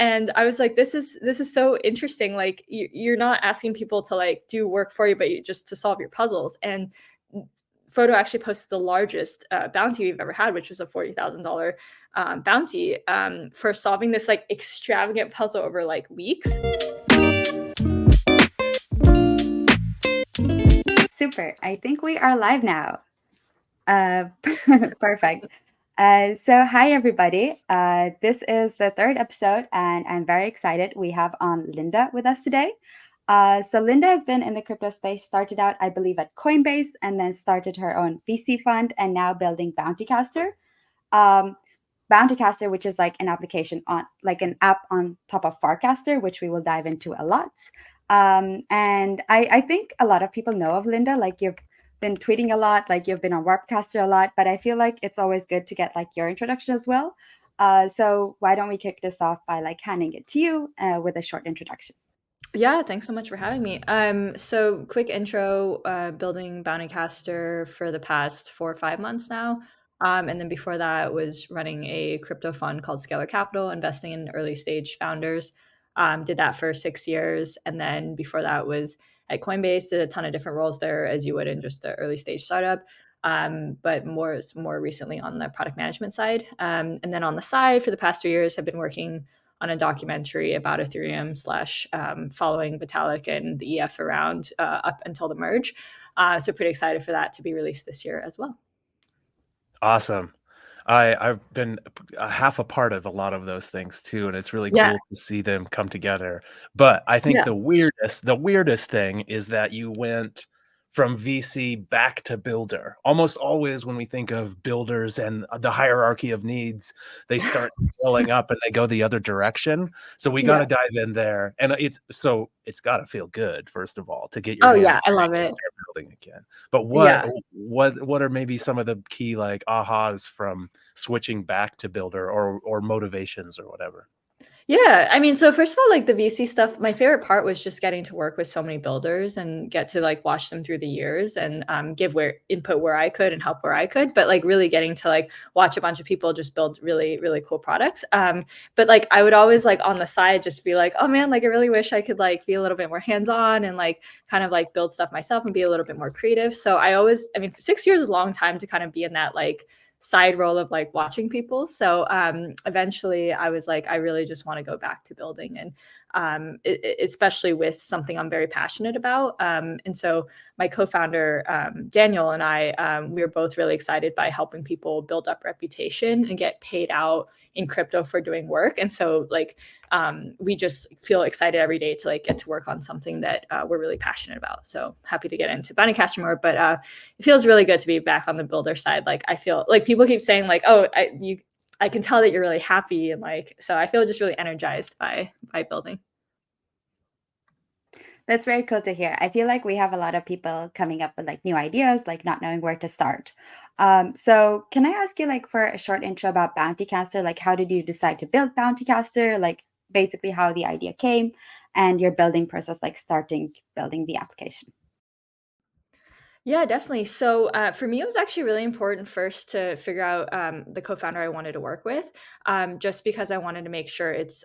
And I was like, this is so interesting. Like you're not asking people to like do work for you, but you just to solve your puzzles. And Photo actually posted the largest bounty we've ever had, which was a $40,000 bounty for solving this like extravagant puzzle over like weeks. Super. I think we are live now. Uh, Perfect. So, hi, everybody. This is the third episode, and I'm very excited. We have on Linda with us today. So, Linda has been in the crypto space, started out, I believe, at Coinbase, and then started her own VC fund, and now building Bountycaster. Um, Bountycaster, which is like an application on, like an app on top of Farcaster, which we will dive into a lot. And I think a lot of people know of Linda. Like you've been tweeting a lot, like you've been on Warpcaster a lot, but I feel like it's always good to get like your introduction as well. So why don't we kick this off by like handing it to you with a short introduction? Yeah, thanks so much for having me. So quick intro, building Bountycaster for the past 4 or 5 months now. And then before that was running a crypto fund called Scalar Capital, investing in early stage founders. Did that for 6 years. And then before that was at Coinbase, did a ton of different roles there as you would in just the early stage startup. But more recently on the product management side. And then on the side for the past 3 years, have been working on a documentary about Ethereum slash following Vitalik and the EF around up until the merge. So pretty excited for that to be released this year as well. Awesome. I've been half a part of a lot of those things too, and it's really Yeah. cool to see them come together. But I think Yeah. the weirdest thing is that you went from VC back to builder. Almost always when we think of builders and the hierarchy of needs, they start scaling up and they go the other direction. So we got Yeah. to dive in there, and it's got to feel good first of all to get your Oh hands yeah, I dirty love and it. start building again. But what Yeah. what are maybe some of the key like ahas from switching back to builder or motivations or whatever? Yeah, I mean, so first of all, like the VC stuff, my favorite part was just getting to work with so many builders and get to like watch them through the years and give where input where I could and help where I could. But like really getting to like watch a bunch of people just build really, really cool products. But like I would always like on the side just be like, oh man, like I really wish I could like be a little bit more hands-on and like kind of like build stuff myself and be a little bit more creative. So I mean, 6 years is a long time to kind of be in that like side role of like watching people. So eventually I was like, I really just want to go back to building and especially with something I'm very passionate about. And so my co-founder, Daniel and I, we were both really excited by helping people build up reputation and get paid out in crypto for doing work. And so like, we just feel excited every day to like get to work on something that we're really passionate about. So happy to get into Bountycaster more, but it feels really good to be back on the builder side. Like I feel like people keep saying like, oh, I can tell that you're really happy and like, so I feel just really energized by building. That's very cool to hear. I feel like we have a lot of people coming up with like new ideas, like not knowing where to start. So can I ask you like for a short intro about Bountycaster? Like how did you decide to build Bountycaster? Like basically how the idea came and your building process, like starting building the application. Yeah, definitely. So for me, it was actually really important first to figure out the co-founder I wanted to work with, just because I wanted to make sure it's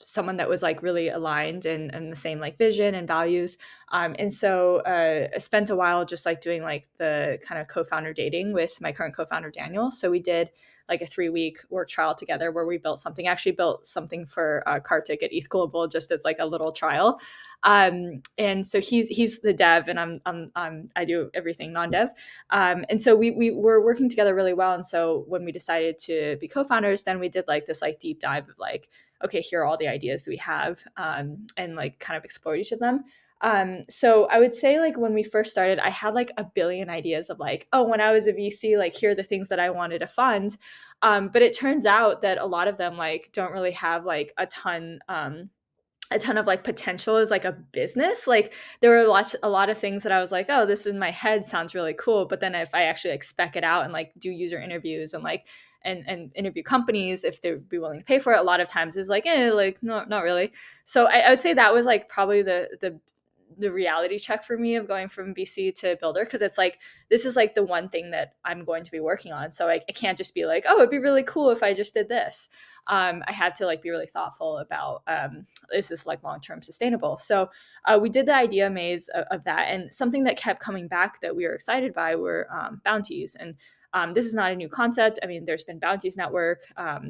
someone that was like really aligned and the same like vision and values. And so I spent a while just like doing like the kind of co-founder dating with my current co-founder Daniel. So we did like a 3-week work trial together where we actually built something for Kartik at ETH Global just as like a little trial. And so he's the dev and I do everything non-dev. And so we were working together really well. And so when we decided to be co-founders, then we did like this like deep dive of like, okay, here are all the ideas that we have, and like kind of explore each of them. So I would say like when we first started, I had like a billion ideas of like, oh, when I was a VC, like here are the things that I wanted to fund. But it turns out that a lot of them like don't really have like a ton of like potential as like a business. Like there were a lot of things that I was like, oh, this in my head sounds really cool. But then if I actually like spec it out and like do user interviews and like and interview companies if they would be willing to pay for it, a lot of times is like, like no, not really. So I would say that was like probably the reality check for me of going from VC to builder, because it's like this is like the one thing that I'm going to be working on. So I can't just be like, oh, it'd be really cool if I just did this. I had to like be really thoughtful about is this like long term sustainable. So we did the idea maze of that, and something that kept coming back that we were excited by were bounties. And this is not a new concept. I mean, there's been Bounties Network,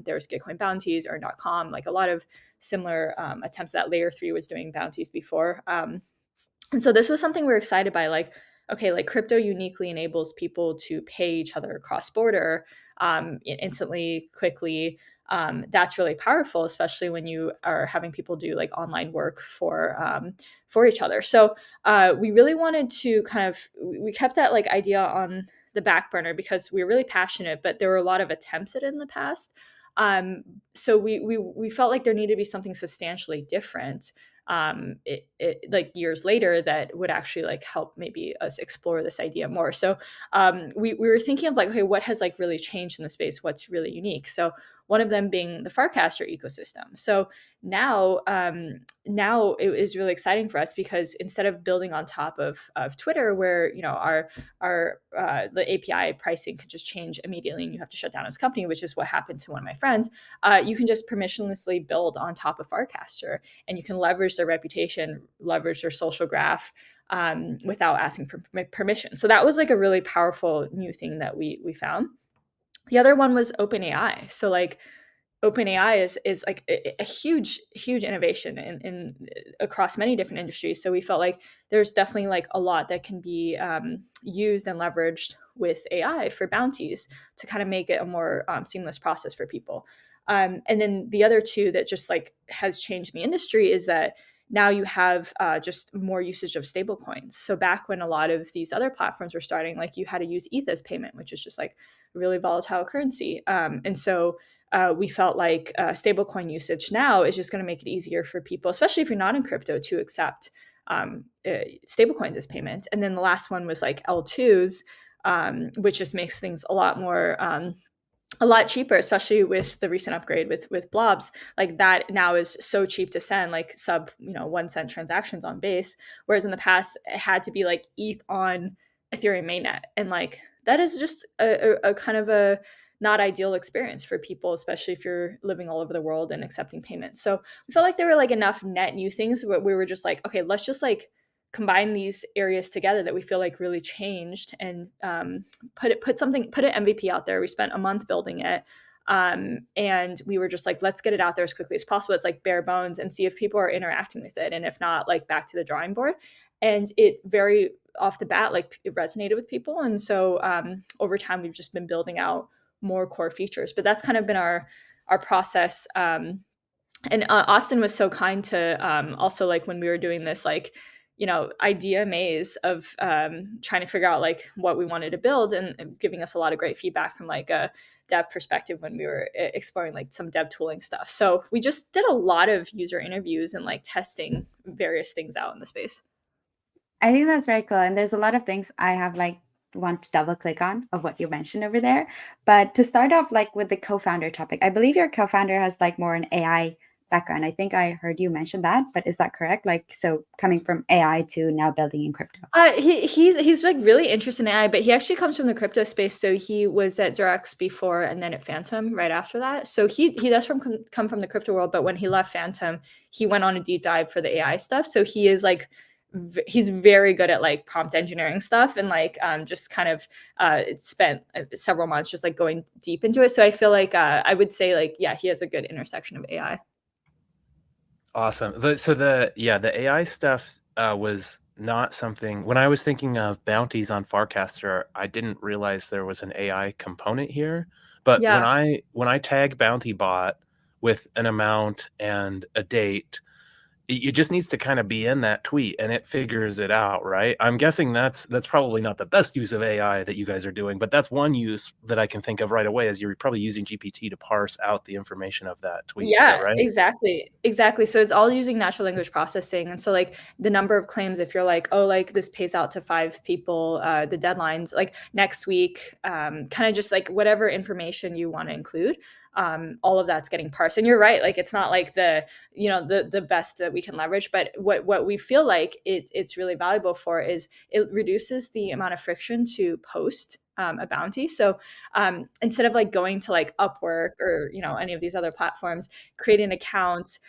there's Gitcoin Bounties, Earn.com, like a lot of similar attempts that Layer 3 was doing bounties before. And so this was something we were excited by, like, okay, like crypto uniquely enables people to pay each other cross border instantly, quickly. That's really powerful, especially when you are having people do like online work for each other. So we really wanted to kind of we kept that like idea on the back burner because we were really passionate, but there were a lot of attempts at it in the past. So we felt like there needed to be something substantially different like years later that would actually like help maybe us explore this idea more. So we were thinking of like, okay, what has like really changed in the space? What's really unique? So one of them being the Farcaster ecosystem. So now it is really exciting for us because instead of building on top of Twitter, where you know our the API pricing could just change immediately and you have to shut down as a company, which is what happened to one of my friends. You can just permissionlessly build on top of Farcaster, and you can leverage their reputation, leverage their social graph without asking for permission. So that was like a really powerful new thing that we found. The other one was OpenAI. So like OpenAI is like a huge innovation in across many different industries. So we felt like there's definitely like a lot that can be used and leveraged with AI for bounties to kind of make it a more seamless process for people. And then the other two that just like has changed the industry is that now you have just more usage of stablecoins. So back when a lot of these other platforms were starting, like you had to use ETH as payment, which is just like a really volatile currency. And so we felt like stablecoin usage now is just going to make it easier for people, especially if you're not in crypto, to accept stablecoins as payment. And then the last one was like L2s, which just makes things a lot cheaper, especially with the recent upgrade with blobs. Like that now is so cheap to send, like sub 1 cent transactions on base, whereas in the past it had to be like ETH on Ethereum mainnet, and like that is just a kind of a not ideal experience for people, especially if you're living all over the world and accepting payments. So we felt like there were like enough net new things where we were just like, okay, let's just like combine these areas together that we feel like really changed, and put an MVP out there. We spent a month building it, and we were just like, let's get it out there as quickly as possible. It's like bare bones, and see if people are interacting with it, and if not, like back to the drawing board. And it very off the bat, like it resonated with people, and so over time we've just been building out more core features. But that's kind of been our process. And Austin was so kind to also, like when we were doing this like idea maze of trying to figure out like what we wanted to build, and giving us a lot of great feedback from like a dev perspective when we were exploring like some dev tooling stuff. So we just did a lot of user interviews and like testing various things out in the space. I think that's very cool. And there's a lot of things I have like want to double click on of what you mentioned over there. But to start off like with the co-founder topic, I believe your co-founder has like more an AI background. I think I heard you mention that, but is that correct? Like, so coming from AI to now building in crypto. He's like really interested in AI, but he actually comes from the crypto space. So he was at Xerox before, and then at Phantom right after that. So he does come from the crypto world, but when he left Phantom, he went on a deep dive for the AI stuff. So he is like he's very good at like prompt engineering stuff, and like just kind of spent several months just like going deep into it. So I feel like I would say like, yeah, he has a good intersection of AI. Awesome. The AI stuff was not something, when I was thinking of bounties on Farcaster, I didn't realize there was an AI component here. But Yeah. when I tag bounty bot with an amount and a date, it just needs to kind of be in that tweet and it figures it out, right? I'm guessing that's probably not the best use of AI that you guys are doing, but that's one use that I can think of right away, is you're probably using GPT to parse out the information of that tweet. Is that Yeah, right? exactly. So it's all using natural language processing. And so like the number of claims, if you're like, oh, like this pays out to 5 people, the deadlines like next week, kind of just like whatever information you want to include. all of that's getting parsed. And you're right, like it's not like the best that we can leverage, but what we feel like it's really valuable for is it reduces the amount of friction to post a bounty. So instead of like going to like Upwork or any of these other platforms, create an account,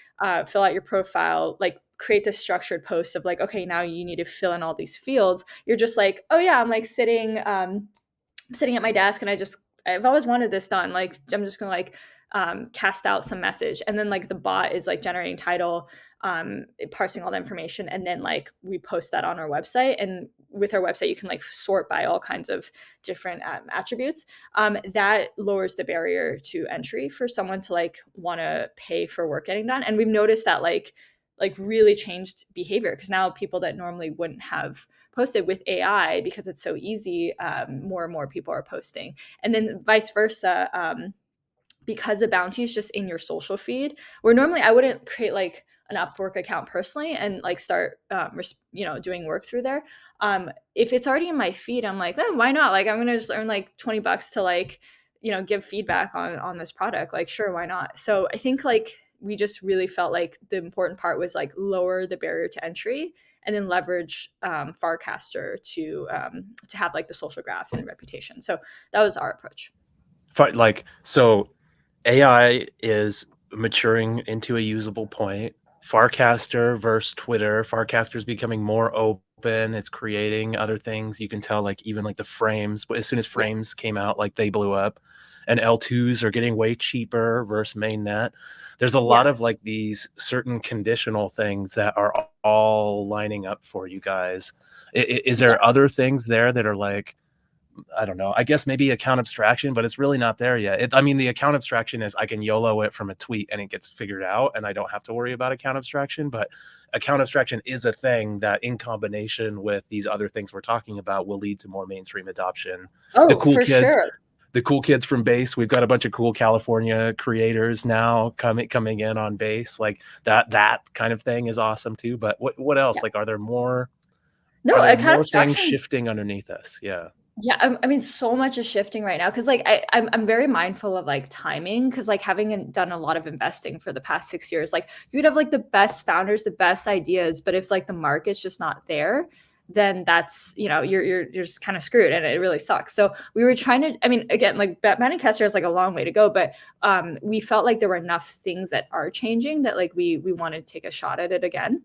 fill out your profile, like create this structured post of like, okay, now you need to fill in all these fields. You're just like, oh yeah, I'm like sitting at my desk and I've always wanted this done. Like I'm just gonna like cast out some message, and then like the bot is like generating title, parsing all the information, and then like we post that on our website. And with our website, you can like sort by all kinds of different attributes. That lowers the barrier to entry for someone to like want to pay for work getting done. And we've noticed that like really changed behavior, because now people that normally wouldn't have posted with AI, because it's so easy, more and more people are posting. And then vice versa, because the bounty is just in your social feed, where normally I wouldn't create like an Upwork account personally and like start doing work through there. If it's already in my feed, I'm like, why not? Like I'm gonna just earn like $20 to like give feedback on this product. Like sure, why not? So I think like we just really felt like the important part was like lower the barrier to entry, and then leverage Farcaster to have like the social graph and reputation. So that was our approach. Like, so AI is maturing into a usable point. Farcaster versus Twitter. Farcaster is becoming more open. It's creating other things. You can tell, like even like the frames. But as soon as Yeah. frames came out, like they blew up. And L2s are getting way cheaper versus mainnet. There's a lot Yeah. of like these certain conditional things that are all lining up for you guys. Is Yeah. there other things there that are like, I don't know, I guess maybe account abstraction, but it's really not there yet. I mean, the account abstraction is I can YOLO it from a tweet and it gets figured out and I don't have to worry about account abstraction. But account abstraction is a thing that in combination with these other things we're talking about will lead to more mainstream adoption. The Oh, cool for kids, sure. the cool kids from Base, we've got a bunch of cool California creators now coming in on Base. Like that kind of thing is awesome too. But what else? Yeah. Like, No, are there account more things abstraction. shifting underneath us? Yeah. Yeah, I mean, so much is shifting right now, because like I'm very mindful of like timing, because like done a lot of investing for the past 6 years, like you would have like the best founders, the best ideas, but if like the market's just not there, then that's you're just kind of screwed, and it really sucks. So we were trying to, I mean, again, like Bountycaster has like a long way to go, but we felt like there were enough things that are changing that like we wanted to take a shot at it again.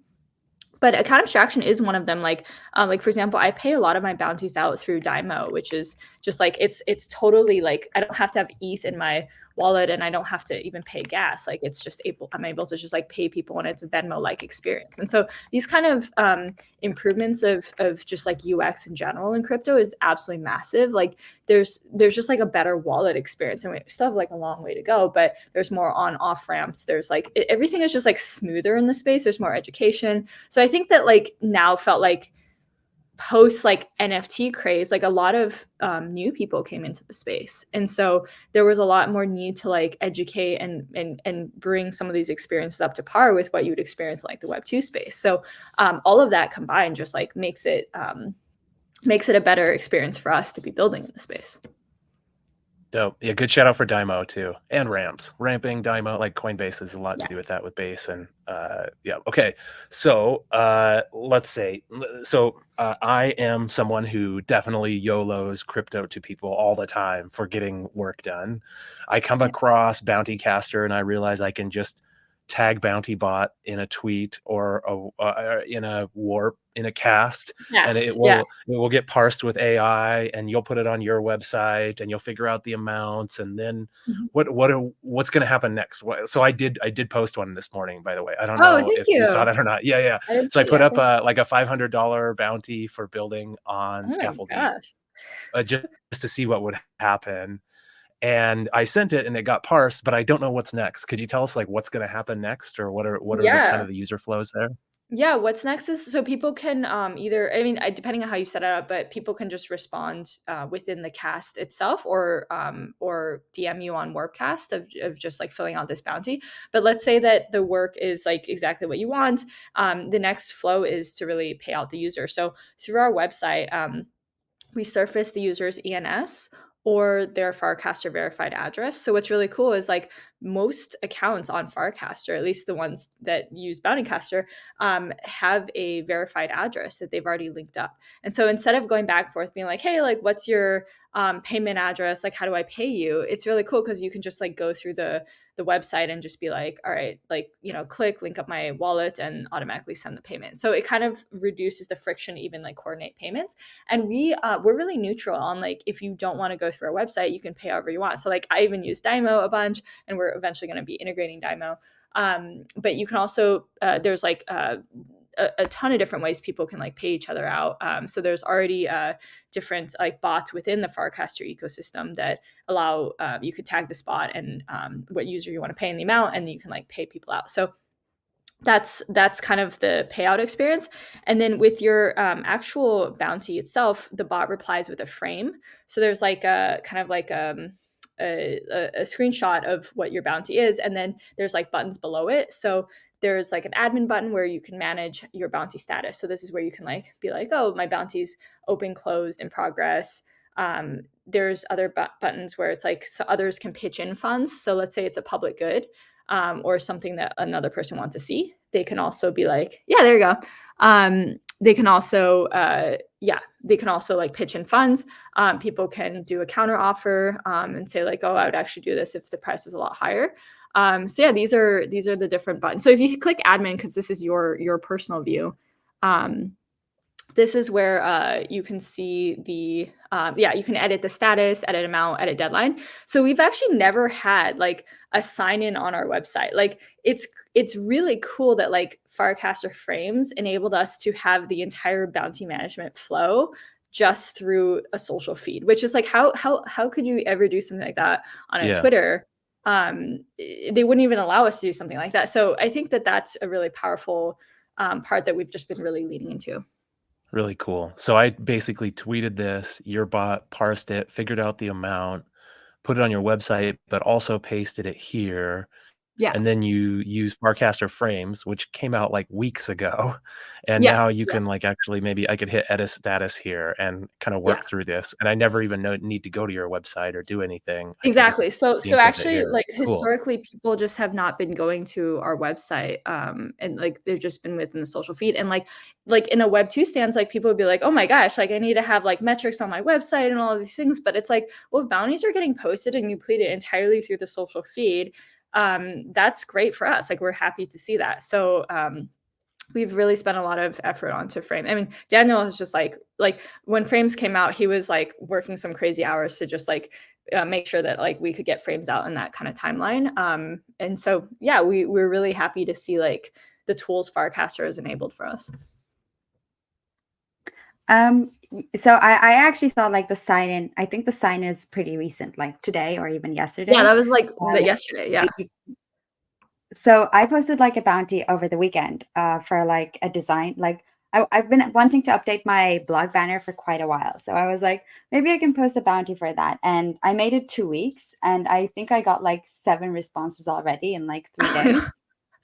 But account abstraction is one of them. Like for example, I pay a lot of my bounties out through Dymo, which is just like it's totally like I don't have to have ETH in my wallet, and I don't have to even pay gas. Like I'm able to just like pay people, and it's a Venmo like experience. And so these kind of improvements of just like UX in general in crypto is absolutely massive. Like there's just like a better wallet experience, and we still have like a long way to go, but there's more on off ramps. There's like everything is just like smoother in the space. There's more education. So I think that like now felt like post like NFT craze, like a lot of new people came into the space, and so there was a lot more need to like educate and bring some of these experiences up to par with what you would experience in, like the Web2 space. So all of that combined just like makes it a better experience for us to be building in the space. Dope. Yeah, good shout out for Dymo too. And ramps. Ramping Dymo, like Coinbase has a lot Yeah. to do with that with Base. And yeah. Okay. So let's say I am someone who definitely YOLOs crypto to people all the time for getting work done. I come Yeah. across Bountycaster and I realize I can just tag BountyBot in a tweet or in a warp in a cast, and Yes. it Yeah. will get parsed with AI, and you'll put it on your website, and you'll figure out the amounts, and then Mhm. what's going to happen next? So I did post one this morning, by the way. I don't Oh, know thank if you saw you. that or not. Yeah, yeah. I didn't So I see put it. up like a $500 bounty for building on Oh my Scaffold ETH, gosh. just to see what would happen. And I sent it and it got parsed, but I don't know what's next. Could you tell us like what's going to happen next, or what are the kind Yeah. of the user flows there? Yeah, what's next is so people can either, I mean, depending on how you set it up, but people can just respond within the cast itself, or DM you on Warpcast of just like filling out this bounty. But let's say that the work is like exactly what you want. The next flow is to really pay out the user. So through our website, we surface the user's ENS or their Farcaster verified address. So what's really cool is like most accounts on Farcaster, at least the ones that use Bountycaster, have a verified address that they've already linked up. And so instead of going back and forth being like, hey, like what's your payment address? Like, how do I pay you? It's really cool because you can just like go through the website and just be like, all right, like, click, link up my wallet and automatically send the payment. So it kind of reduces the friction to even like coordinate payments. And we're really neutral on like, if you don't want to go through our website, you can pay however you want. So like I even use Dymo a bunch, and we're eventually going to be integrating Dymo. But you can also, there's like a ton of different ways people can like pay each other out. So there's already different like bots within the Farcaster ecosystem that allow you could tag the spot and what user you want to pay and the amount, and you can like pay people out. So that's kind of the payout experience. And then with your actual bounty itself, the bot replies with a frame. So there's like a kind of like a screenshot of what your bounty is, and then there's like buttons below it. So there's like an admin button where you can manage your bounty status. So this is where you can like be like, oh, my bounty's open, closed, in progress. There's other buttons where it's like, so others can pitch in funds. So let's say it's a public good, or something that another person wants to see. They can also be like, yeah, there you go. They can also, they can also like pitch in funds. People can do a counter offer and say like, oh, I would actually do this if the price is a lot higher. So yeah, these are the different buttons. So if you click admin, because this is your personal view, this is where you can see the, you can edit the status, edit amount, edit deadline. So we've actually never had like a sign in on our website. Like it's really cool that like Farcaster Frames enabled us to have the entire bounty management flow just through a social feed, which is like, how could you ever do something like that on a Twitter? They wouldn't even allow us to do something like that. So I think that that's a really powerful part that we've just been really leaning into. Really cool. So I basically tweeted this, your bot parsed it, figured out the amount, put it on your website, but also pasted it here. Yeah. And then you use Farcaster Frames, which came out like weeks ago. And Yeah. now you can like actually maybe I could hit edit status here and kind of work through this. And I never even need to go to your website or do anything. I can just Exactly. So think of it actually, here. like Cool. historically, people just have not been going to our website, and like they've just been within the social feed. And like in a Web2 stance, like people would be like, oh my gosh, like I need to have like metrics on my website and all of these things. But it's like, well, if bounties are getting posted and you complete it entirely through the social feed, that's great for us. Like we're happy to see that. So we've really spent a lot of effort onto Frame. I mean, Daniel is just like when Frames came out, he was like working some crazy hours to just like make sure that like we could get Frames out in that kind of timeline. And so yeah, we're really happy to see like the tools Farcaster has enabled for us. So I actually saw like the sign in. I think the sign is pretty recent, like today or even yesterday. Yeah, that was like yesterday. Yeah. So I posted like a bounty over the weekend for like a design. Like I've been wanting to update my blog banner for quite a while. So I was like, maybe I can post a bounty for that. And I made it 2 weeks, and I think I got like 7 responses already in like 3 days.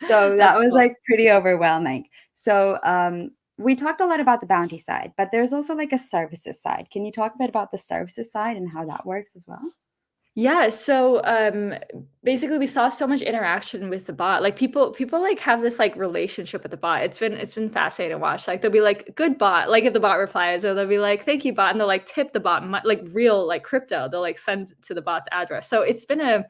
So that was cool. like pretty overwhelming. So we talked a lot about the bounty side, but there's also like a services side. Can you talk a bit about the services side and how that works as well? Yeah, so basically we saw so much interaction with the bot. Like people like have this like relationship with the bot. It's been fascinating to watch. Like they'll be like, good bot, like if the bot replies, or they'll be like, thank you bot, and they'll like tip the bot, like real like crypto. They'll like send to the bot's address. So it's been a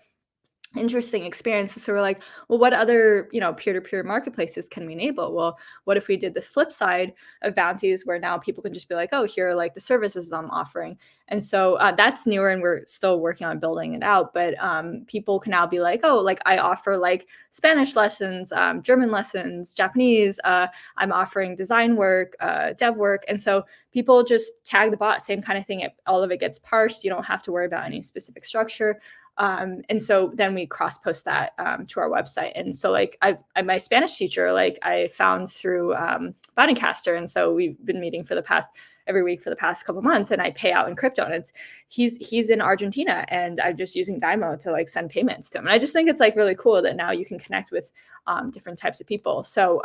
interesting experience. So we're like, well, what other, peer-to-peer marketplaces can we enable? Well, what if we did the flip side of bounties, where now people can just be like, oh, here are like the services I'm offering. And so that's newer, and we're still working on building it out. But people can now be like, oh, like I offer like Spanish lessons, German lessons, Japanese. I'm offering design work, dev work. And so people just tag the bot, same kind of thing. All of it gets parsed. You don't have to worry about any specific structure. And so then we cross post that to our website. And so like I'm my Spanish teacher, like I found through Bountycaster. And so we've been meeting every week for the past couple of months, and I pay out in crypto. And he's in Argentina, and I'm just using Dymo to like send payments to him. And I just think it's like really cool that now you can connect with different types of people. So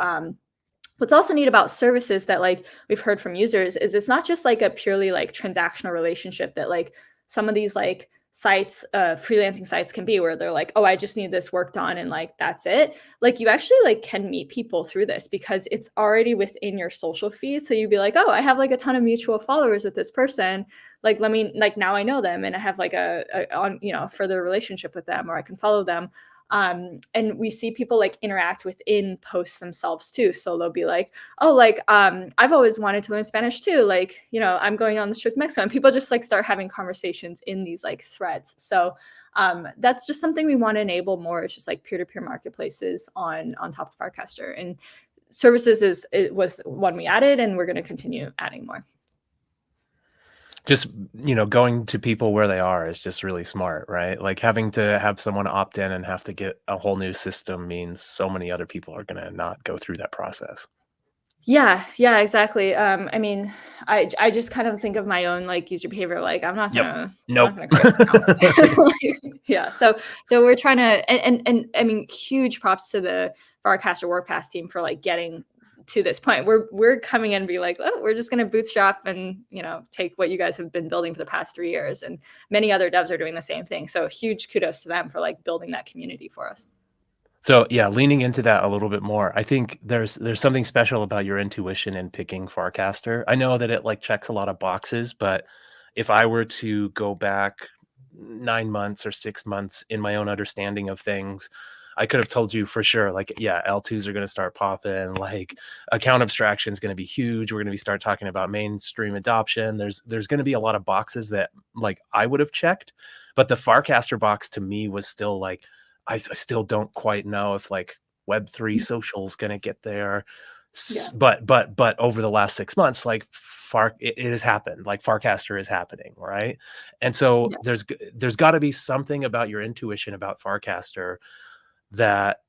what's also neat about services that like we've heard from users is it's not just like a purely like transactional relationship that like some of these like sites, freelancing sites can be, where they're like, oh, I just need this work done and like that's it. Like you actually like can meet people through this because it's already within your social feed. So you'd be like, oh, I have like a ton of mutual followers with this person. Like let me, like now I know them and I have like a on, you know, further relationship with them, or I can follow them. And we see people like interact within posts themselves too. So they'll be like, oh, like I've always wanted to learn Spanish too, like, you know, I'm going on this trip to Mexico, and people just like start having conversations in these like threads. So that's just something we want to enable more. It's just like peer-to-peer marketplaces on top of Farcaster, and services it was one we added, and we're going to continue adding more. Just, you know, going to people where they are is just really smart, right? Like having to have someone opt in and have to get a whole new system means so many other people are going to not go through that process. Yeah, exactly. I mean, I just kind of think of my own like user behavior. Like Yep. I'm not Nope. gonna create an account. Yeah. So we're trying to, and I mean, huge props to the Farcaster WordPress team for like getting to this point. We're coming in and be like, oh, we're just gonna bootstrap and, you know, take what you guys have been building for the past 3 years, and many other devs are doing the same thing. So huge kudos to them for like building that community for us. So yeah, leaning into that a little bit more. I think there's something special about your intuition in picking Farcaster. I know that it like checks a lot of boxes, but if I were to go back 9 months or 6 months in my own understanding of things, I could have told you for sure, like, yeah, L2s are going to start popping, like account abstraction is going to be huge. We're going to be start talking about mainstream adoption. There's going to be a lot of boxes that like I would have checked, but the Farcaster box to me was still like, I still don't quite know if like Web3 social is going to get there. Yeah. But over the last 6 months, like it has happened. Like Farcaster is happening, right? And so Yeah. there's got to be something about your intuition about Farcaster that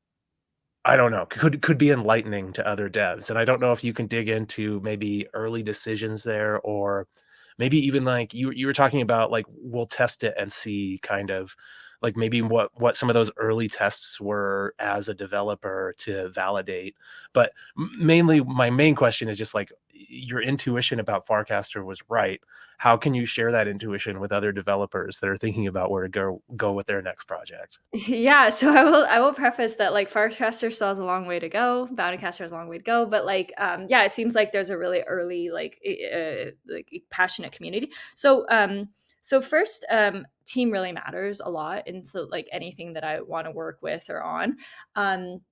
I don't know could be enlightening to other devs. And I don't know if you can dig into maybe early decisions there, or maybe even like you were talking about, like we'll test it and see kind of like maybe what some of those early tests were as a developer to validate. But mainly my main question is just like your intuition about Farcaster was right. How can you share that intuition with other developers that are thinking about where to go with their next project? Yeah, so I will preface that like Farcaster still has a long way to go. Bountycaster has a long way to go, but like yeah, it seems like there's a really early like passionate community. So first team really matters a lot, and so like anything that I want to work with or on. Um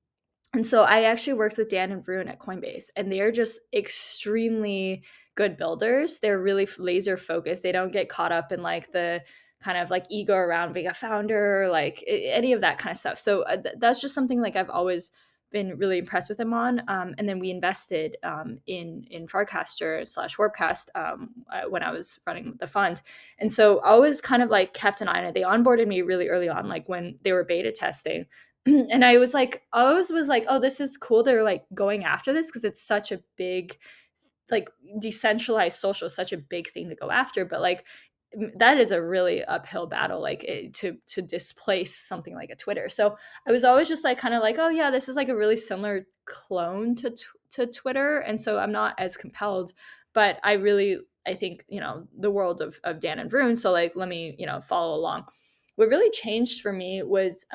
and so I actually worked with Dan and Varun at Coinbase, and they're just extremely good builders. They're really laser focused. They don't get caught up in like the kind of like ego around being a founder, like any of that kind of stuff. So that's just something like I've always been really impressed with them on. And then we invested in Farcaster slash Warpcast when I was running the fund. And so I always kind of like kept an eye on it. They onboarded me really early on, like when they were beta testing. And I was like, I always was like, oh, this is cool. They're like going after this because it's such a big, like decentralized social is such a big thing to go after. But like that is a really uphill battle, like to displace something like a Twitter. So I was always just like kind of like, oh yeah, this is like a really similar clone to Twitter, and so I'm not as compelled. But I think, you know, the world of Dan and Vroon. So like let me, you know, follow along. What really changed for me was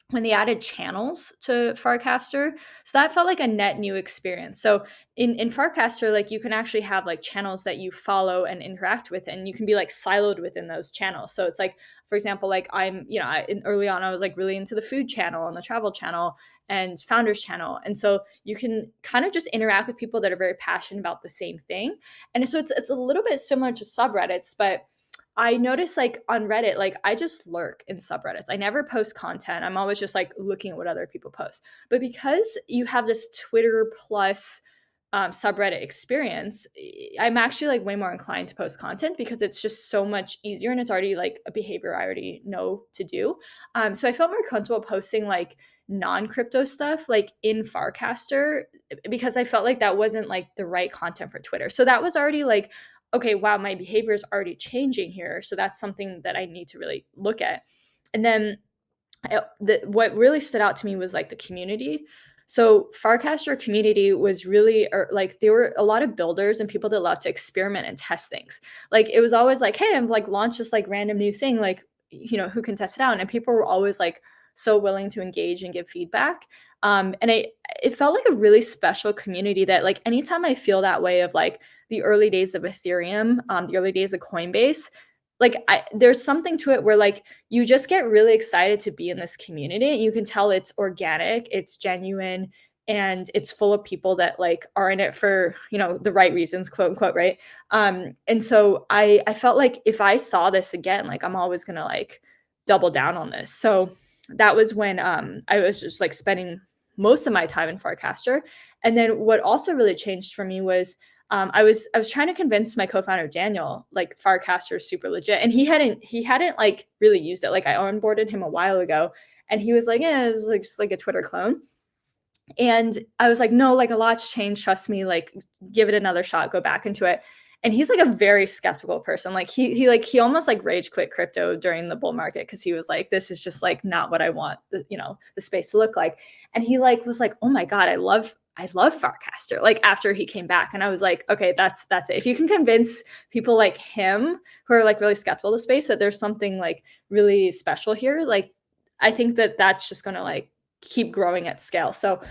when they added channels to Farcaster. So that felt like a net new experience. So in Farcaster, like you can actually have like channels that you follow and interact with, and you can be like siloed within those channels. So it's like, for example, like I'm, you know, early on I was like really into the food channel and the travel channel and founders channel. And so you can kind of just interact with people that are very passionate about the same thing. And so it's a little bit similar to subreddits, but I notice like on Reddit, like I just lurk in subreddits. I never post content. I'm always just like looking at what other people post. But because you have this Twitter plus subreddit experience, I'm actually like way more inclined to post content because it's just so much easier and it's already like a behavior I already know to do. So I felt more comfortable posting like non-crypto stuff like in Farcaster because I felt like that wasn't like the right content for Twitter. So that was already like, okay, wow, my behavior is already changing here. So that's something that I need to really look at. And then what really stood out to me was like the community. So Farcaster community was really like there were a lot of builders and people that love to experiment and test things. Like it was always like, hey, I'm like launched this like random new thing, like who can test it out? And people were always like so willing to engage and give feedback. And it felt like a really special community that like anytime I feel that way of like the early days of Ethereum, the early days of Coinbase, like there's something to it where like you just get really excited to be in this community. You can tell it's organic, it's genuine, and it's full of people that like are in it for the right reasons, quote unquote, right? And so I felt like if I saw this again, like I'm always gonna like double down on this. So that was when I was just like spending most of my time in Farcaster. And then what also really changed for me was I was trying to convince my co-founder Daniel like Farcaster is super legit, and he hadn't like really used it. Like I onboarded him a while ago, and he was like, "Yeah, it's like just like a Twitter clone." And I was like, "No, like a lot's changed. Trust me. Like give it another shot. Go back into it." And he's like a very skeptical person. Like he almost like rage quit crypto during the bull market because he was like, "This is just like not what I want the space to look like." And he like was like, "Oh my god, I love Farcaster." Like after he came back, and I was like, "Okay, that's it. If you can convince people like him who are like really skeptical of the space that there's something like really special here, like I think that that's just gonna like keep growing at scale." So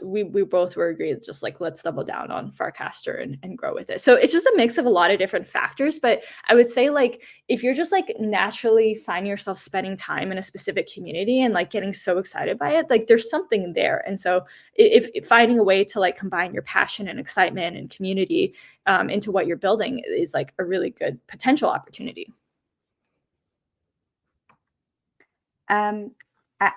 we both were agreed just like let's double down on Farcaster and grow with it. So it's just a mix of a lot of different factors, but I would say like if you're just like naturally finding yourself spending time in a specific community and like getting so excited by it, like there's something there. And so if finding a way to like combine your passion and excitement and community into what you're building is like a really good potential opportunity. Um,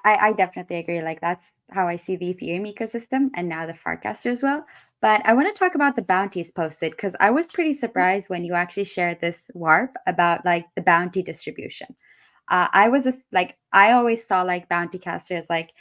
I definitely agree. Like that's how I see the Ethereum ecosystem and now the Farcaster as well. But I want to talk about the bounties posted because I was pretty surprised when you actually shared this warp about like the bounty distribution. I was just like I always saw like Bountycaster as like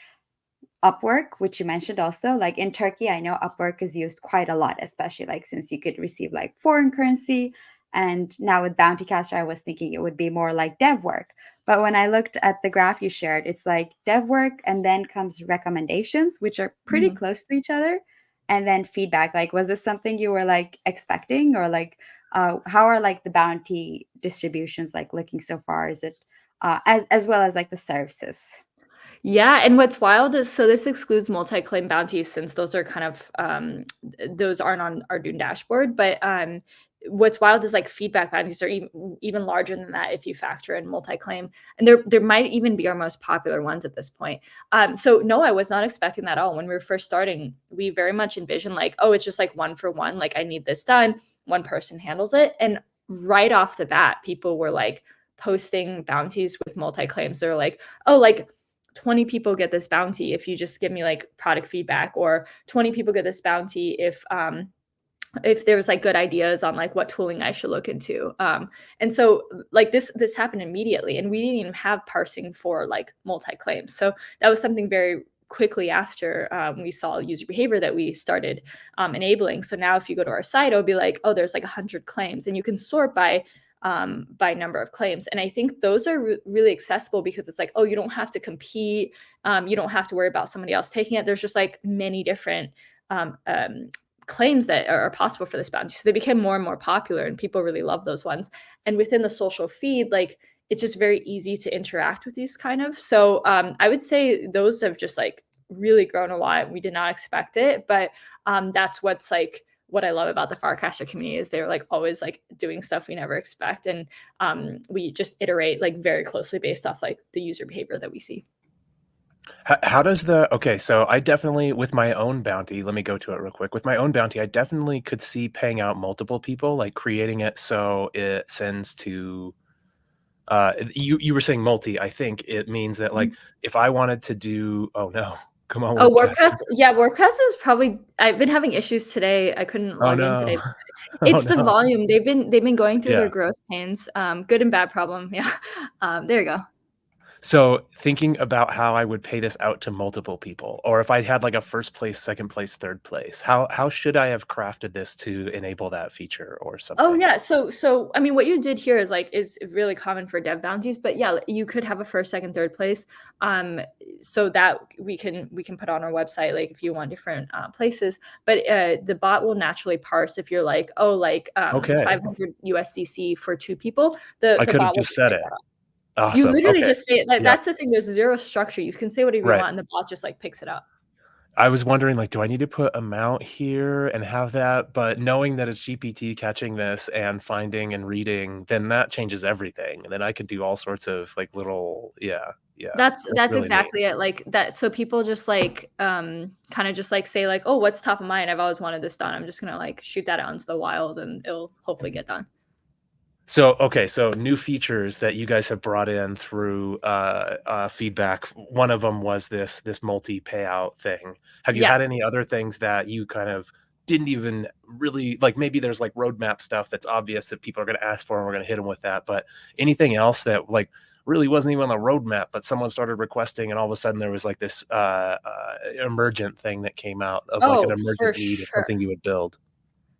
Upwork, which you mentioned also, like in Turkey, I know Upwork is used quite a lot, especially like since you could receive like foreign currency. And now with Bountycaster, I was thinking it would be more like dev work. But when I looked at the graph you shared, it's like dev work and then comes recommendations, which are pretty Mhm. close to each other. And then feedback. Like, was this something you were like expecting or like how are like the bounty distributions like looking so far? Is it as well as like the services? Yeah, and what's wild is so this excludes multi-claim bounties since those are kind of those aren't on our Dune dashboard. But what's wild is like feedback bounties are even larger than that if you factor in multi-claim, and there might even be our most popular ones at this point. So no, I was not expecting that at all. When we were first starting, we very much envisioned like, oh, it's just like one for one. Like I need this done, one person handles it, and right off the bat, people were like posting bounties with multi-claims. They're like, oh, like 20 people get this bounty if you just give me like product feedback, or 20 people get this bounty if there's like good ideas on like what tooling I should look into. And so like this happened immediately, and we didn't even have parsing for like multi-claims. So that was something very quickly after we saw user behavior that we started enabling. So now if you go to our site, it'll be like, oh, there's like 100 claims, and you can sort by number of claims. And I think those are really accessible because it's like, oh, you don't have to compete. You don't have to worry about somebody else taking it. There's just like many different claims that are possible for this bounty. So they became more and more popular, and people really love those ones. And within the social feed, like it's just very easy to interact with these kind of. So I would say those have just like really grown a lot. We did not expect it, but that's what's like what I love about the Farcaster community is they're like always like doing stuff we never expect, and we just iterate like very closely based off like the user behavior that we see. How does the okay, so I definitely with my own bounty, let me go to it real quick. With my own bounty, I definitely could see paying out multiple people, like creating it so it sends to you were saying multi. I think it means that like if I wanted to do oh no, come on Oh, WordPress. WordPress. Yeah, WordPress is probably I've been having issues today. I couldn't Oh log in no. today. Oh It's the no. volume. They've been going through their Yeah. growth pains. Good and bad problem. Yeah. There you go. So thinking about how I would pay this out to multiple people, or if I had like a first place, second place, third place, how should I have crafted this to enable that feature or Oh something? yeah, so I mean, what you did here is really common for dev bounties, but yeah, you could have a first, second, third place, um, so that we can put on our website, like if you want different places. But the bot will naturally parse if you're like, oh, like Okay. 500 USDC for two people, the I the could have bot will just just said pick it. that up. You Awesome. literally Okay. just say like Yep. that's the thing. There's zero structure. You can say whatever you Right. want, and the bot just like picks it up. I was wondering, like, do I need to put amount here and have that? But knowing that it's GPT catching this and finding and reading, then that changes everything. And then I can do all sorts of like little, yeah, yeah. That's That's really neat. exactly it, like, that so people just, like, kinda just, like, say, like, "Oh, what's top of mind? I've always wanted this done. I'm just gonna, like, shoot that out into the wild, and it'll hopefully get done." So, okay, so new features that you guys have brought in through feedback. One of them was this multi payout thing. Have you Yeah. had any other things that you kind of didn't even really like? Maybe there's like roadmap stuff that's obvious that people are going to ask for, and we're going to hit them with that. But anything else that like really wasn't even on the roadmap, but someone started requesting, and all of a sudden there was like this emergent thing that came out of like an Oh, for emergent need of sure. something you would build.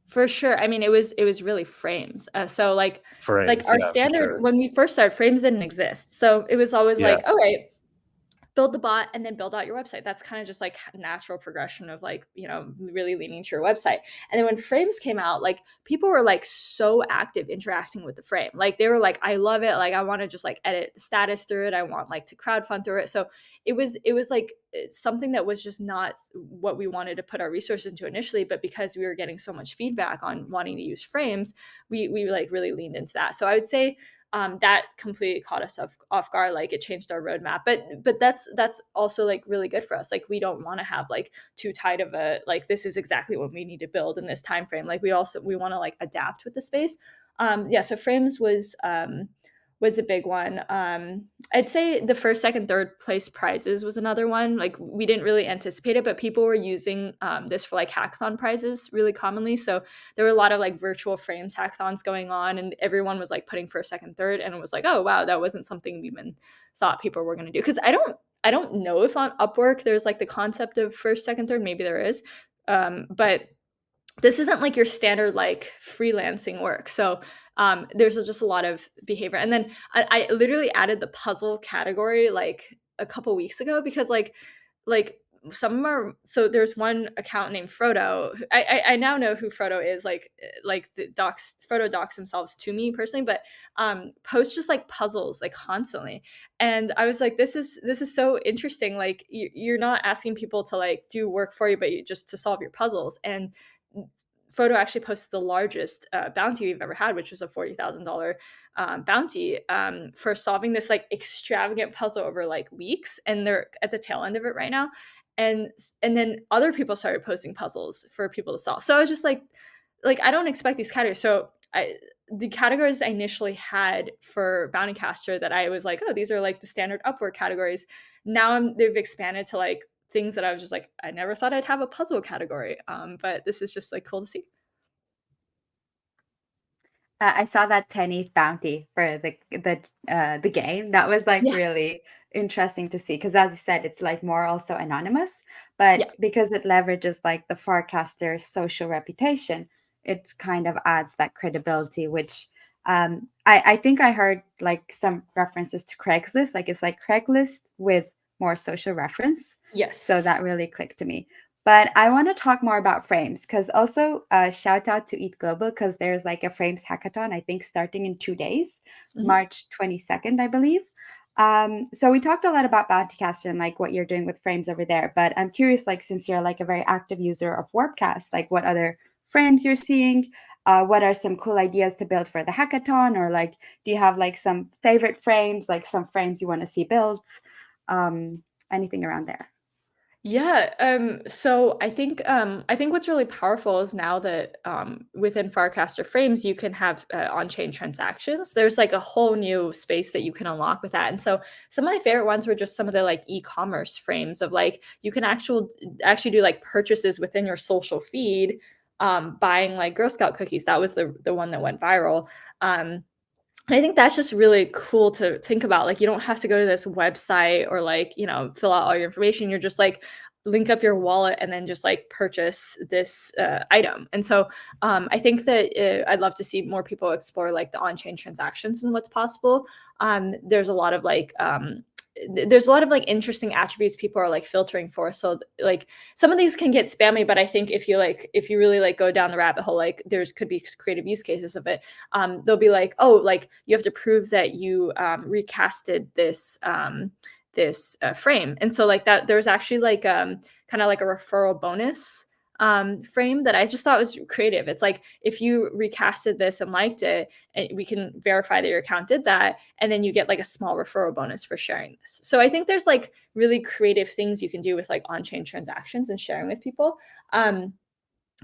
For sure. I mean, it was really frames. So, like, Frames, our yeah, for standard sure. when we first started, frames didn't exist. So, it was always Yeah. like, "Alright, build the bot and then build out your website." That's kind of just like natural progression of like, really leaning to your website. And then when frames came out, like people were like so active interacting with the frame. Like they were like, I love it. Like I want to just like edit the status through it. I want like to crowdfund through it. So it was like something that was just not what we wanted to put our resources into initially. But because we were getting so much feedback on wanting to use frames, we like really leaned into that. So I would say that completely caught us off guard. Like it changed our roadmap, but that's also like really good for us. Like we don't want to have like too tight of a like this is exactly what we need to build in this time frame. Like we want to like adapt with the space. Yeah, so frames was a big one. I'd say the first, second, third place prizes was another one. Like we didn't really anticipate it, but people were using this for like hackathon prizes really commonly. So there were a lot of like virtual frames hackathons going on, and everyone was like putting first, second, third, and it was like, oh wow, that wasn't something we even thought people were going to do. Because I don't know if on Upwork there's like the concept of first, second, third. Maybe there is, but this isn't like your standard like freelancing work. So there's just a lot of behavior. And then I literally added the puzzle category like a couple weeks ago because like some of them are so there's one account named Frodo. I now know who Frodo is, like the docs Frodo docs themselves to me personally, but posts just like puzzles like constantly. And I was like, this is so interesting. Like you're not asking people to like do work for you, but you just to solve your puzzles. And Photo actually posted the largest bounty we've ever had, which was a $40,000 bounty for solving this like extravagant puzzle over like weeks, and they're at the tail end of it right now. And then other people started posting puzzles for people to solve. So I was just like I don't expect these categories. So the categories I initially had for Bountycaster that I was like, oh, these are like the standard Upwork categories. Now they've expanded to like things that I was just like, I never thought I'd have a puzzle category. But this is just like cool to see. I saw that 10th bounty for the game. That was like Yeah, really interesting to see because, as you said, it's like more also anonymous, but yeah, because it leverages like the Farcaster's social reputation, it kind of adds that credibility. Which I think I heard like some references to Craigslist, like it's like Craigslist with more social reference. So yes. that really clicked to me. But I want to talk more about frames because also shout out to Eat Global because there's like a frames hackathon, I think starting in 2 days, Mhm. March 22nd, I believe. So we talked a lot about Bountycaster and like what you're doing with frames over there. But I'm curious, like since you're like a very active user of Warpcast, like what other frames you're seeing? What are some cool ideas to build for the hackathon? Or like, do you have like some favorite frames, like some frames you want to see built? Um, Anything around there? Yeah, so I think what's really powerful is now that within Farcaster Frames you can have on-chain transactions. There's like a whole new space that you can unlock with that. And so some of my favorite ones were just some of the like e-commerce frames of like you can actually do like purchases within your social feed, buying like Girl Scout cookies. That was the one that went viral. Um, And I think that's just really cool to think about. Like, you don't have to go to this website or like, you know, fill out all your information. You're just like link up your wallet and then just like purchase this item. And so I think that I'd love to see more people explore like the on-chain transactions and what's possible. There's a lot of like there's a lot of like interesting attributes people are like filtering for. So like some of these can get spammy, but I think if you really like go down the rabbit hole, like there's could be creative use cases of it. They'll be like, oh, like you have to prove that you recasted this frame, and so like that there's actually like kind of like a referral bonus frame that I just thought was creative. It's like if you recasted this and liked it, and we can verify that your account did that, and then you get like a small referral bonus for sharing this. So I think there's like really creative things you can do with like on-chain transactions and sharing with people. And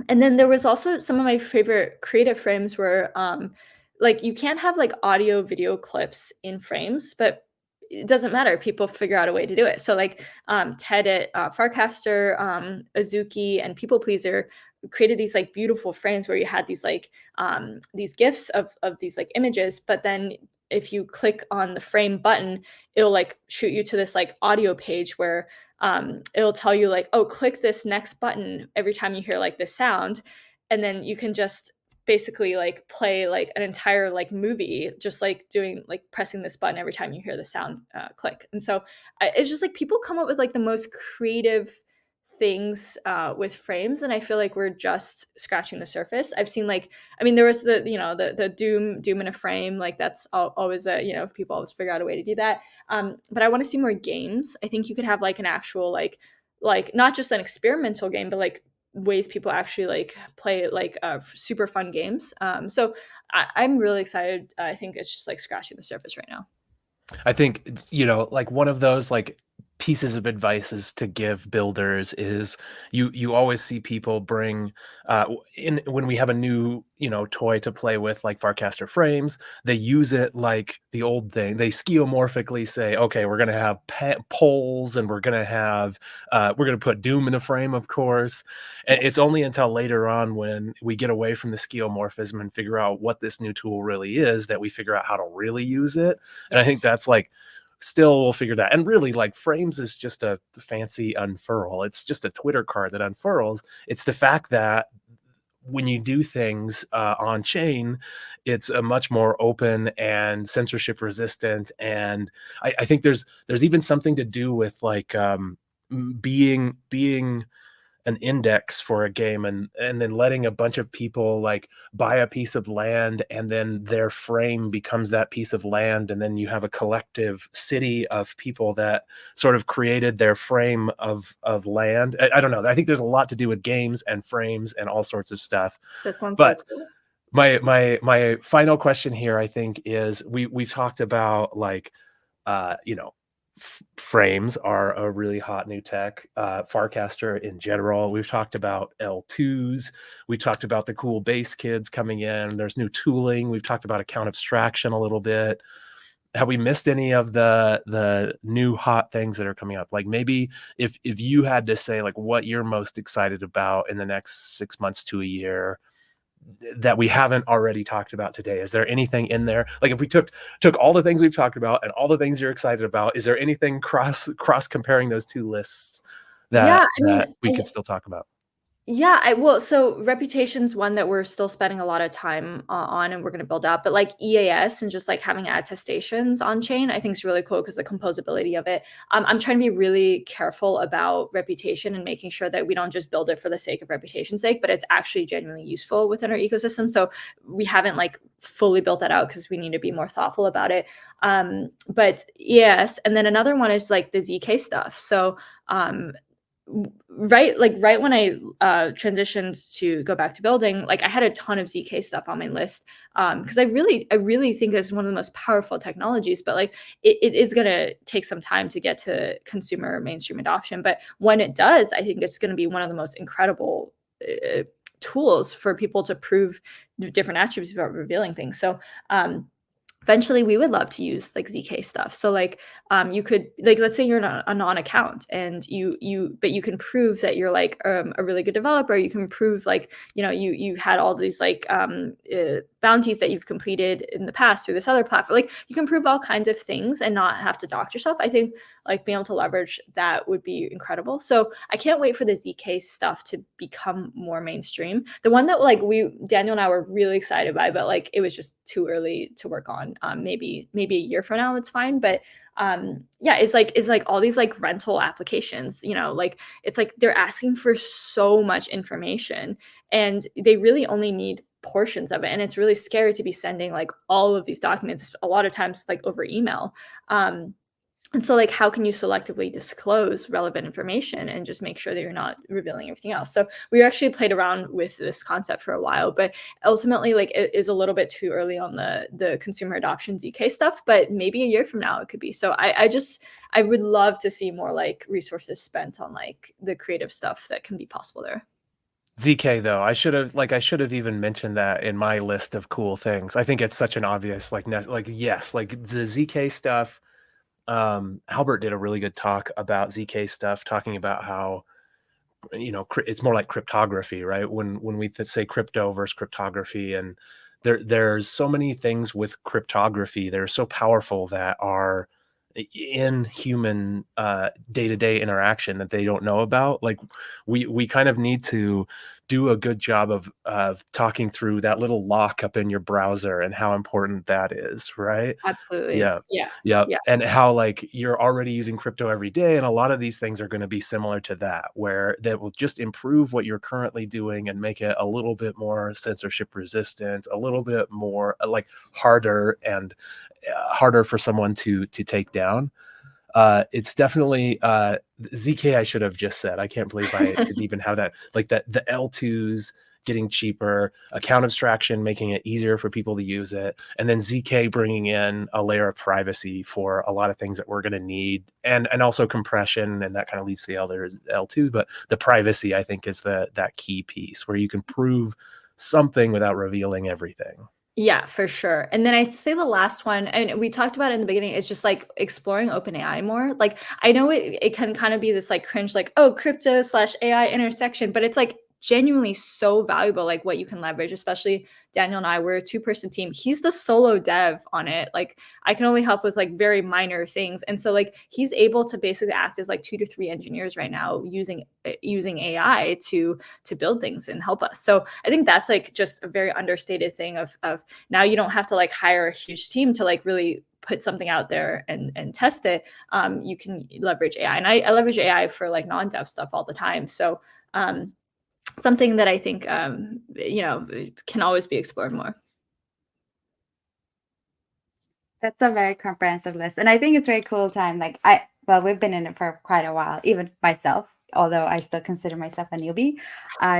then there was also some of my favorite creative frames were like you can't have like audio video clips in frames, but it doesn't matter. People figure out a way to do it. So like Ted at Farcaster, Azuki, and People Pleaser created these like beautiful frames where you had these gifs of these like images, but then if you click on the frame button, it'll like shoot you to this like audio page where it'll tell you like, oh, click this next button every time you hear like this sound, and then you can just basically like play like an entire like movie, just like doing like pressing this button every time you hear the sound click. And so it's just like people come up with like the most creative things with frames, and I feel like we're just scratching the surface. I've seen like, I mean, there was the the doom in a frame, like that's always a, people always figure out a way to do that. But I want to see more games. I think you could have like an actual like not just an experimental game, but like ways people actually like play like super fun games. So I'm really excited. I think it's just like scratching the surface right now. I think, like one of those like pieces of advice is to give builders is you always see people bring in when we have a new toy to play with like Farcaster Frames, they use it like the old thing. They skeuomorphically say, okay, we're gonna have poles and we're gonna put Doom in a frame, of course. And it's only until later on when we get away from the skeuomorphism and figure out what this new tool really is that we figure out how to really use it. And I think Yes. that's like still we'll figure that. And really, like frames is just a fancy unfurl. It's just a Twitter card that unfurls. It's the fact that when you do things on chain, it's a much more open and censorship resistant. And I think there's even something to do with like being an index for a game and then letting a bunch of people like buy a piece of land and then their frame becomes that piece of land, and then you have a collective city of people that sort of created their frame of land. I don't know, I think there's a lot to do with games and frames and all sorts of stuff. That sounds so But cool. my final question here, I think, is we've talked about like frames are a really hot new tech. Farcaster in general. We've talked about L2s. We talked about the cool base kids coming in. There's new tooling. We've talked about account abstraction a little bit. Have we missed any of the new hot things that are coming up? Like maybe if you had to say like what you're most excited about in the next 6 months to a year, that we haven't already talked about today? Is there anything in there? Like if we took all the things we've talked about and all the things you're excited about, is there anything cross comparing those two lists Yeah, that I mean, we could still talk about? yeah, so reputation's one that we're still spending a lot of time on and we're gonna build out, but like EAS and just like having attestations on chain, I think is really cool because the composability of it. I'm trying to be really careful about reputation and making sure that we don't just build it for the sake of reputation's sake, but it's actually genuinely useful within our ecosystem. So we haven't like fully built that out because we need to be more thoughtful about it. But yes, and then another one is like the ZK stuff. So right when I transitioned to go back to building, like I had a ton of ZK stuff on my list because I really think it's one of the most powerful technologies, but like it is going to take some time to get to consumer mainstream adoption. But when it does, I think it's going to be one of the most incredible tools for people to prove different attributes about revealing things. So eventually we would love to use like ZK stuff. So like you could like, let's say you're a non-account and but you can prove that you're like a really good developer. You can prove like, you had all these like bounties that you've completed in the past through this other platform. Like you can prove all kinds of things and not have to dox yourself. I think like being able to leverage that would be incredible. So I can't wait for the ZK stuff to become more mainstream. The one that like Daniel and I were really excited by, but like it was just too early to work on. Maybe a year from now it's fine, but yeah, it's like all these like rental applications, like it's like they're asking for so much information and they really only need portions of it, and it's really scary to be sending like all of these documents a lot of times like over email. And so like how can you selectively disclose relevant information and just make sure that you're not revealing everything else? So we actually played around with this concept for a while, but ultimately like it is a little bit too early on the consumer adoption ZK stuff, but maybe a year from now it could be. So I would love to see more like resources spent on like the creative stuff that can be possible there. ZK though, I should have even mentioned that in my list of cool things. I think it's such an obvious yes, like the ZK stuff. Albert did a really good talk about ZK stuff, talking about how it's more like cryptography, right? When we say crypto versus cryptography, and there's so many things with cryptography that are so powerful that are in human day-to-day interaction that they don't know about. Like we kind of need to do a good job of talking through that little lock up in your browser and how important that is, right? Absolutely. Yeah. Yeah. Yeah. Yeah. And how like you're already using crypto every day. And a lot of these things are going to be similar to that, where that will just improve what you're currently doing and make it a little bit more censorship resistant, a little bit more like harder and harder for someone to take down. It's definitely ZK. I should have just said. I can't believe I didn't even have that. Like that, the L2s getting cheaper, account abstraction making it easier for people to use it, and then ZK bringing in a layer of privacy for a lot of things that we're going to need, and also compression, and that kind of leads to the other L2. But the privacy, I think, is that key piece where you can prove something without revealing everything. Yeah, for sure. And then I'd say the last one, and we talked about it in the beginning, is just like exploring OpenAI more. Like I know it can kind of be this like cringe, like, oh, crypto / AI intersection, but it's like genuinely so valuable, like what you can leverage, especially Daniel and I, we're a 2-person team. He's the solo dev on it. Like I can only help with like very minor things. And so like he's able to basically act as like 2 to 3 engineers right now using AI to build things and help us. So I think that's like just a very understated thing of now you don't have to like hire a huge team to like really put something out there and test it. You can leverage AI, and I leverage AI for like non-dev stuff all the time. So something that I think can always be explored more. That's a very comprehensive list. And I think it's very cool time. Well, we've been in it for quite a while, even myself, although I still consider myself a newbie,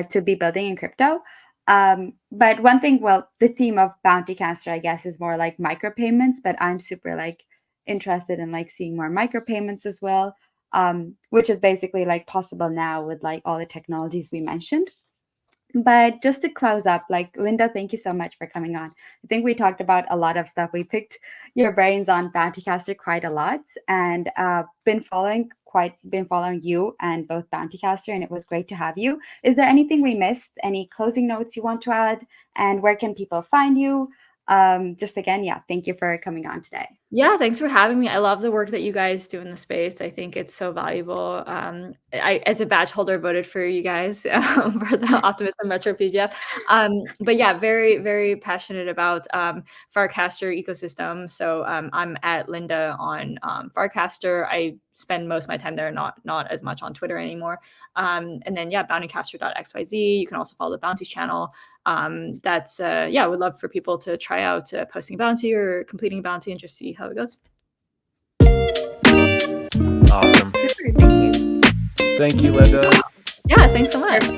to be building in crypto. But one thing, well, the theme of Bountycaster, I guess, is more like micropayments, but I'm super like interested in like seeing more micropayments as well, which is basically like possible now with like all the technologies we mentioned. But just to close up, like Linda, thank you so much for coming on. I think we talked about a lot of stuff. We picked your brains on Bountycaster quite a lot, and been following you and both Bountycaster, and it was great to have you. Is there anything we missed? Any closing notes you want to add? And where can people find you? Just again, yeah, thank you for coming on today. Yeah, thanks for having me. I love the work that you guys do in the space. I think it's so valuable. I, as a badge holder, voted for you guys for the Optimism Metro PGF. But yeah, very, very passionate about Farcaster ecosystem. So I'm at Linda on Farcaster. I spend most of my time there, not as much on Twitter anymore. And then yeah, bountycaster.xyz. You can also follow the Bounty channel. That's I would love for people to try out posting a bounty or completing a bounty and just see how it goes. Awesome. Super, thank you. Thank you, Linda. Yeah, thanks so much.